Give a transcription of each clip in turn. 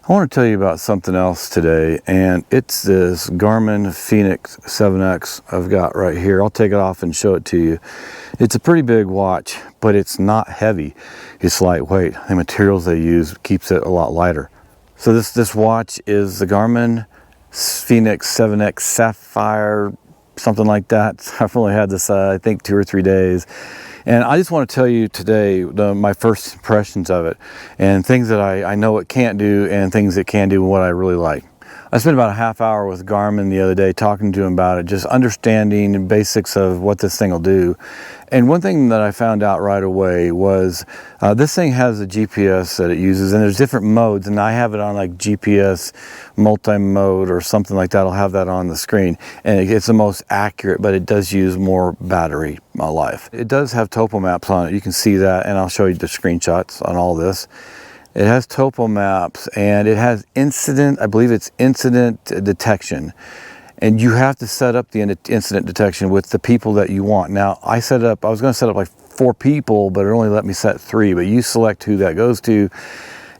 I want to tell you about something else today, and it's this Garmin Fenix 7X I've got right here. I'll take it off and show it to you. It's a pretty big watch, but it's not heavy. It's lightweight. The materials they use keeps it a lot lighter. So this watch is the Garmin Fenix 7X Sapphire, something like that. I've only had this, I think, 2 or 3 days. And I just want to tell you today my first impressions of it and things that I know it can't do and things it can do and what I really like. I spent about a half hour with Garmin the other day talking to him about it, just understanding the basics of what this thing will do. And one thing that I found out right away was this thing has a GPS that it uses, and there's different modes, and I have it on like GPS multi-mode or something like that. I'll have that on the screen, and it's the most accurate, but it does use more battery life. It does have topo maps on it. You can see that, and I'll show you the screenshots on all this. It has topo maps, and it has incident, I believe it's incident detection. And you have to set up the incident detection with the people that you want. Now, I was going to set up like 4 people, but it only let me set 3. But you select who that goes to.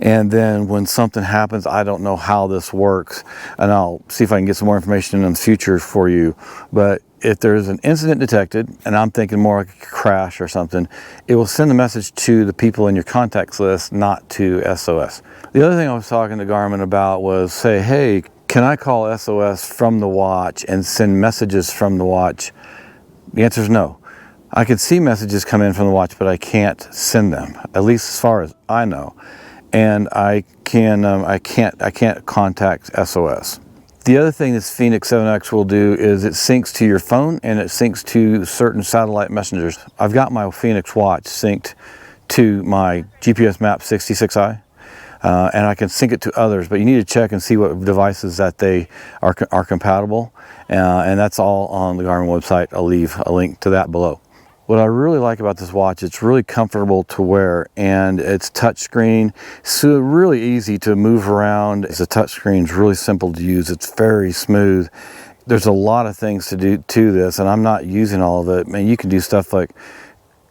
And then when something happens, I don't know how this works. And I'll see if I can get some more information in the future for you. But if there's an incident detected, and I'm thinking more like a crash or something, it will send the message to the people in your contacts list, not to SOS. The other thing I was talking to Garmin about was, say, hey, can I call SOS from the watch and send messages from the watch? The answer is no. I can see messages come in from the watch, but I can't send them, at least as far as I know. And I can't contact SOS. The other thing this Fenix 7X will do is it syncs to your phone and it syncs to certain satellite messengers. I've got my Fenix watch synced to my GPS Map 66i. And I can sync it to others, but you need to check and see what devices that they are compatible. And that's all on the Garmin website. I'll leave a link to that below. What I really like about this watch, it's really comfortable to wear, and it's touchscreen, so really easy to move around. It's a touchscreen, it's really simple to use, it's very smooth. There's a lot of things to do to this, and I'm not using all of it. Man, you can do stuff like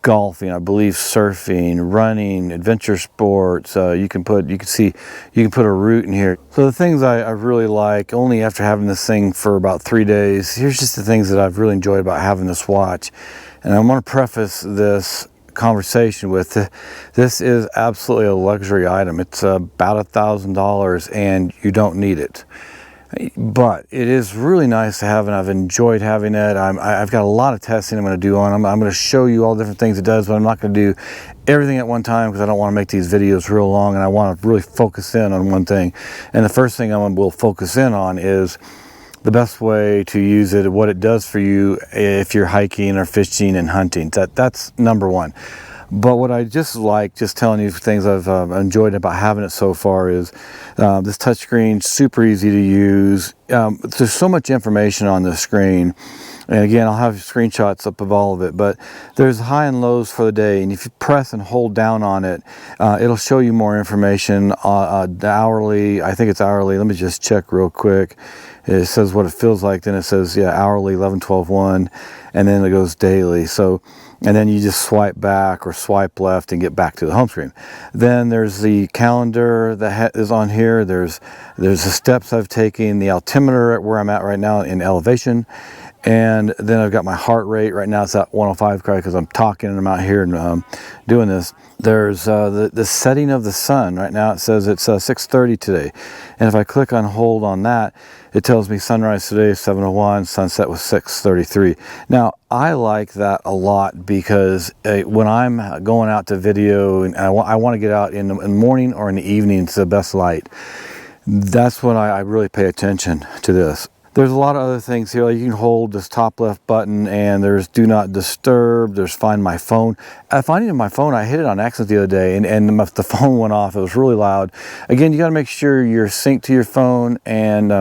golfing, I believe surfing, running, adventure sports. You can put a route in here. So the things I really like, only after having this thing for about 3 days, here's just the things that I've really enjoyed about having this watch. And I want to preface this conversation with this is absolutely a luxury item. It's about $1,000 and you don't need it. But it is really nice to have, and I've enjoyed having it. I've got a lot of testing I'm going to do on them. I'm going to show you all the different things it does, but I'm not going to do everything at one time because I don't want to make these videos real long, and I want to really focus in on one thing. And the first thing will focus in on is the best way to use it, what it does for you if you're hiking or fishing and hunting. That's number one. But what I just telling you things I've enjoyed about having it so far is this touchscreen, super easy to use. There's so much information on the screen. And again, I'll have screenshots up of all of it, but there's high and lows for the day. And if you press and hold down on it, it'll show you more information, the hourly, I think it's hourly. Let me just check real quick. It says what it feels like, then it says, yeah, hourly, 11, 12, 1, and then it goes daily. So, and then you just swipe back or swipe left and get back to the home screen. Then there's the calendar that is on here. There's the steps I've taken, the altimeter at where I'm at right now in elevation. And then I've got my heart rate. Right now it's at 105 because I'm talking and I'm out here and doing this. There's the setting of the sun. Right now it says it's 6:30 today. And if I click on hold on that, it tells me sunrise today is 7:01, sunset was 6:33. Now, I like that a lot because when I'm going out to video and I want to get out in the morning or in the evening to the best light, that's when I really pay attention to this. There's a lot of other things here. Like you can hold this top left button and there's do not disturb, there's find my phone. Finding my phone, I hit it on accident the other day and the phone went off. It was really loud. Again, you got to make sure you're synced to your phone and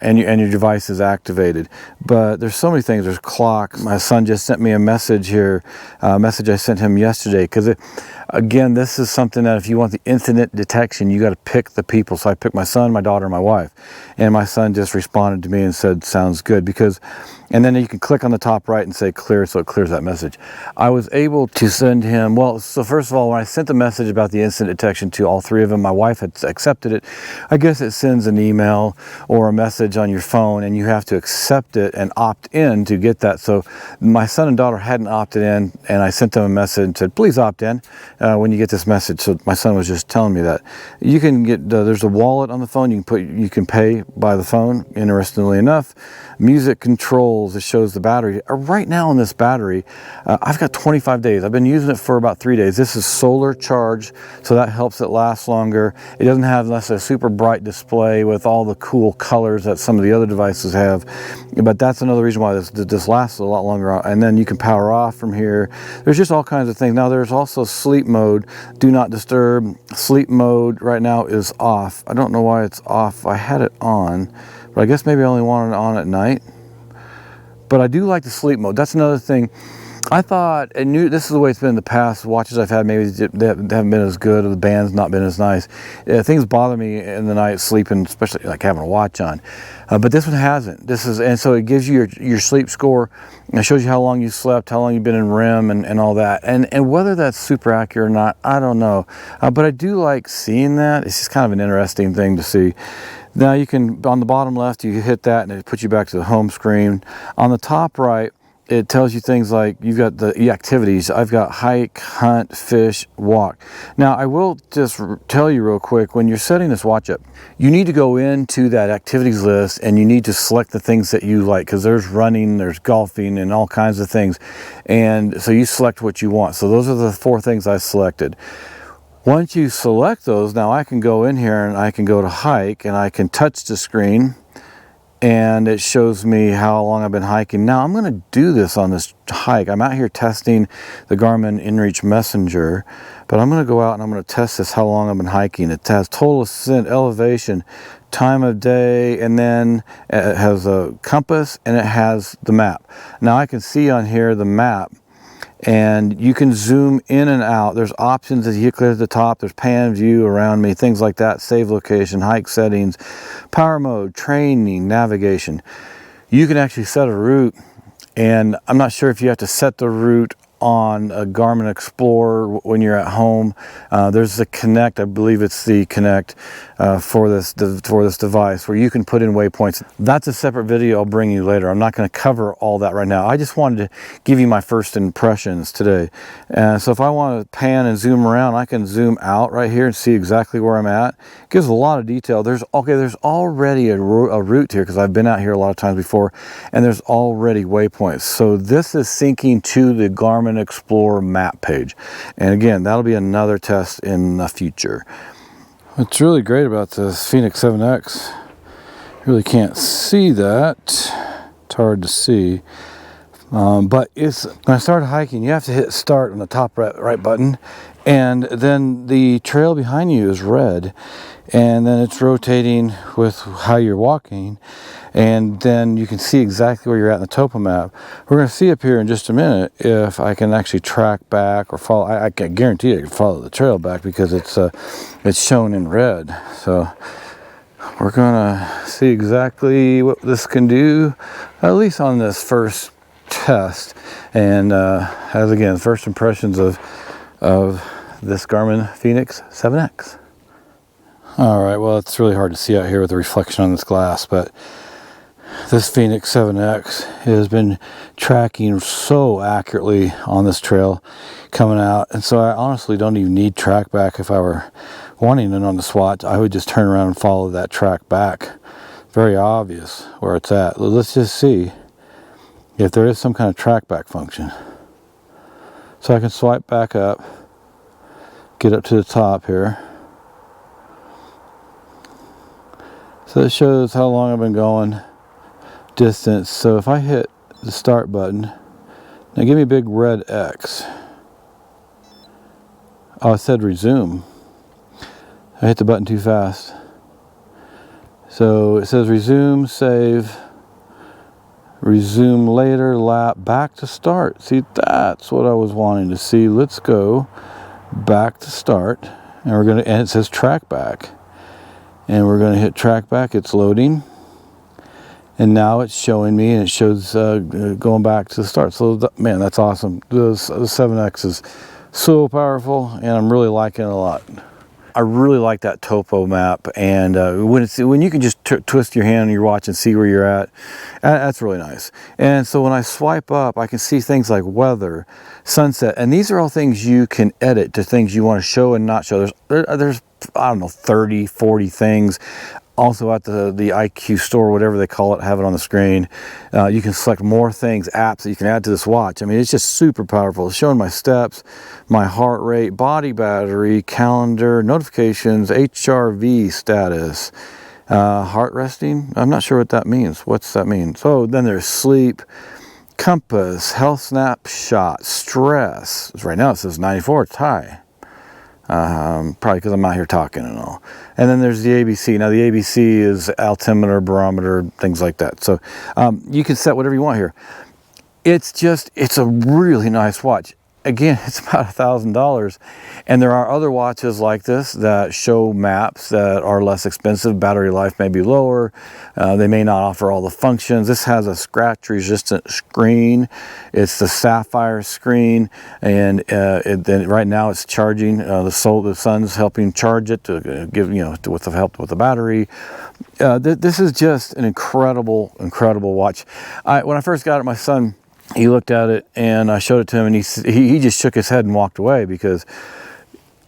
your device is activated. But there's so many things. There's clock. My son just sent me a message here, a message I sent him yesterday because again, this is something that if you want the incident detection, you got to pick the people. So I picked my son, my daughter, and my wife. And my son just responded to me and said sounds good, because, and then you can click on the top right and say clear, so it clears that message. I was able to send him, well, so first of all, when I sent the message about the instant detection to all three of them, my wife had accepted it. I guess it sends an email or a message on your phone, and you have to accept it and opt in to get that. So my son and daughter hadn't opted in, and I sent them a message and said, please opt in when you get this message. So my son was just telling me that. You can get, there's a wallet on the phone, you can pay by the phone, interestingly enough. Music controls, it shows the battery. Right now on this battery, I've got 25 days. I've been using it for about 3 days. This is solar charged, so that helps it last longer. It doesn't have less a super bright display with all the cool colors that some of the other devices have, but that's another reason why this lasts a lot longer. And then you can power off from here. There's just all kinds of things. Now there's also sleep mode, do not disturb. Sleep mode right now is off. I don't know why it's off. I had it on, but I guess maybe I only wanted it on at night. But I do like the sleep mode. That's another thing. I thought, and knew this is the way it's been in the past. Watches I've had, maybe they haven't been as good, or the band's not been as nice. Things bother me in the night sleeping, especially like having a watch on. But this one hasn't. And so it gives you your sleep score. It shows you how long you slept, how long you've been in REM, and all that. And whether that's super accurate or not, I don't know. But I do like seeing that. It's just kind of an interesting thing to see. Now you can, on the bottom left, you hit that and it puts you back to the home screen. On the top right, it tells you things like you've got the activities. I've got hike, hunt, fish, walk. Now I will just tell you real quick, when you're setting this watch up, you need to go into that activities list and you need to select the things that you like, because there's running, there's golfing, and all kinds of things. And so you select what you want. So those are the 4 things I selected. Once you select those, now I can go in here and I can go to hike and I can touch the screen and it shows me how long I've been hiking. Now I'm going to do this on this hike. I'm out here testing the Garmin InReach Messenger, but I'm going to go out and I'm going to test this, how long I've been hiking. It has total ascent, elevation, time of day, and then it has a compass and it has the map. Now I can see on here the map, and you can zoom in and out. There's options as you click at the top. There's pan view around me, things like that, save location, hike settings, power mode, training, navigation. You can actually set a route, and I'm not sure if you have to set the route on a Garmin Explorer when you're at home. There's the Connect, I believe it's the Connect for this device, where you can put in waypoints. That's a separate video I'll bring you later. I'm not going to cover all that right now. I just wanted to give you my first impressions today. So if I want to pan and zoom around, I can zoom out right here and see exactly where I'm at. It gives a lot of detail. There's already a route here, because I've been out here a lot of times before, and there's already waypoints. So this is syncing to the Garmin Explorer map page. And again, that'll be another test in the future. What's really great about this Fenix 7X, you really can't see that. It's hard to see. But when I started hiking, you have to hit start on the top right button, and then the trail behind you is red, and then it's rotating with how you're walking, and then you can see exactly where you're at in the topo map. We're going to see up here in just a minute if I can actually track back or follow. I can guarantee I can follow the trail back, because it's shown in red. So we're going to see exactly what this can do, at least on this first test. And as again, first impressions of this Garmin Fenix 7X. All right, well, it's really hard to see out here with the reflection on this glass, but this Fenix 7X has been tracking so accurately on this trail coming out, and so I honestly don't even need track back. If I were wanting it on the Swatch, I would just turn around and follow that track back. Very obvious where it's at. Let's just see if there is some kind of track back function. So I can swipe back up, get up to the top here. So it shows how long I've been going, distance. So if I hit the start button, now give me a big red X. Oh, it said resume. I hit the button too fast. So it says resume, save, resume later, lap, back to start. See, that's what I was wanting to see. Let's go back to start, and and it says track back. And we're going to hit track back. It's loading. And now it's showing me, and it shows going back to the start. So man, that's awesome. The 7X is so powerful, and I'm really liking it a lot. I really like that topo map, and when you can just twist your hand on your watch and see where you're at, that's really nice. And so when I swipe up, I can see things like weather, sunset, and these are all things you can edit to things you want to show and not show. There's I don't know, 30, 40 things. Also at the IQ store, whatever they call it, have it on the screen. You can select more things, apps that you can add to this watch. I mean, it's just super powerful. It's showing my steps, my heart rate, body battery, calendar, notifications, HRV status, heart resting. I'm not sure what that means. What's that mean? So then there's sleep, compass, health snapshot, stress. Right now it says 94, it's high. Probably because I'm out here talking and all. And then there's the ABC. Now the ABC is altimeter, barometer, things like that. So you can set whatever you want here. It's a really nice watch. Again, it's about $1,000, and there are other watches like this that show maps that are less expensive. Battery life may be lower. They may not offer all the functions. This has a scratch resistant screen. It's the sapphire screen, and right now it's charging. The sun's helping charge it to give, with the help with the battery. This is just an incredible watch. When I first got it, my son, he looked at it, and I showed it to him, and he just shook his head and walked away, because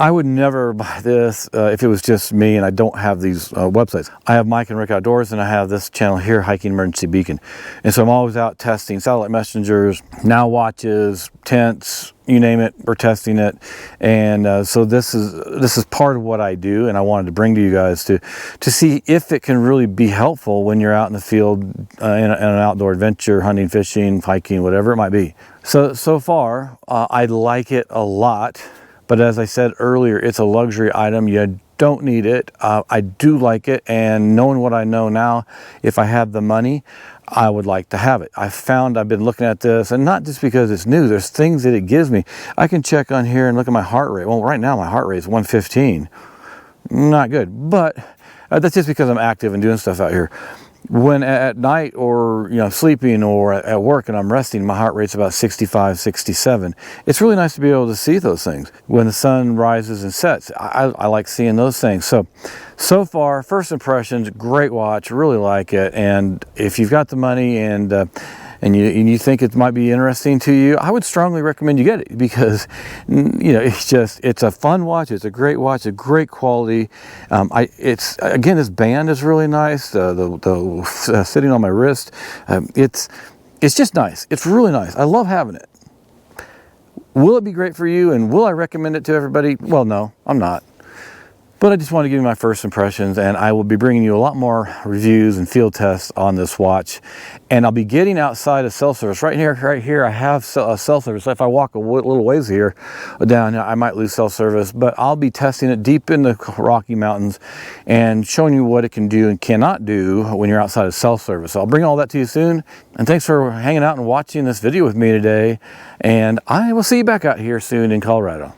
I would never buy this if it was just me and I don't have these websites. I have Mike and Rick Outdoors, and I have this channel here, Hiking Emergency Beacon. And so I'm always out testing satellite messengers, now watches, tents, you name it, we're testing it. And so this is part of what I do, and I wanted to bring to you guys to see if it can really be helpful when you're out in the field in an outdoor adventure, hunting, fishing, hiking, whatever it might be. So far, I like it a lot. But as I said earlier, it's a luxury item. You don't need it. I do like it, and knowing what I know now, if I had the money, I would like to have it. I've been looking at this, and not just because it's new, there's things that it gives me. I can check on here and look at my heart rate. Well, right now my heart rate is 115. Not good, but that's just because I'm active and doing stuff out here. When at night, or sleeping, or at work and I'm resting, my heart rate's about 65, 67. It's really nice to be able to see those things. When the sun rises and sets, I like seeing those things. So far, first impressions, great watch, really like it. And if you've got the money and you think it might be interesting to you, I would strongly recommend you get it, because it's a fun watch, it's a great watch, a great quality. Again, this band is really nice. The sitting on my wrist, it's just nice. It's really nice. I love having it. Will it be great for you, and will I recommend it to everybody? Well, no, I'm not. But I just want to give you my first impressions, and I will be bringing you a lot more reviews and field tests on this watch. And I'll be getting outside of cell service. Right here, I have cell service. If I walk a little ways here, down, I might lose cell service, but I'll be testing it deep in the Rocky Mountains and showing you what it can do and cannot do when you're outside of cell service. So I'll bring all that to you soon. And thanks for hanging out and watching this video with me today. And I will see you back out here soon in Colorado.